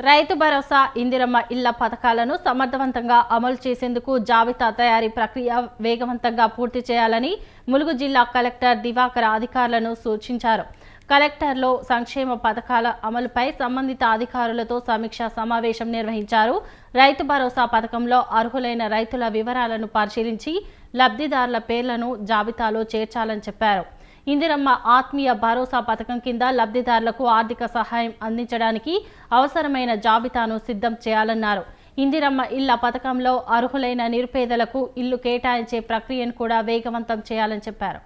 రైతు భరోసా, ఇందిరమ్మ ఇళ్ల పథకాలను సమర్థవంతంగా అమలు చేసేందుకు జాబితా తయారీ ప్రక్రియ వేగవంతంగా పూర్తి చేయాలని ములుగు జిల్లా కలెక్టర్ దివాకర్ అధికారులను సూచించారు. కలెక్టర్లో సంక్షేమ పథకాల అమలుపై సంబంధిత అధికారులతో సమీక్షా సమావేశం నిర్వహించారు. రైతు భరోసా పథకంలో అర్హులైన రైతుల వివరాలను పరిశీలించి లబ్ధిదారుల పేర్లను జాబితాలో చేర్చాలని చెప్పారు. ఇందిరమ్మ ఆత్మీయ భరోసా పథకం కింద లబ్ధిదారులకు ఆర్థిక సహాయం అందించడానికి అవసరమైన జాబితాను సిద్ధం చేయాలన్నారు. ఇందిరమ్మ ఇళ్ల పథకంలో అర్హులైన నిరుపేదలకు ఇల్లు కేటాయించే ప్రక్రియను కూడా వేగవంతం చేయాలని చెప్పారు.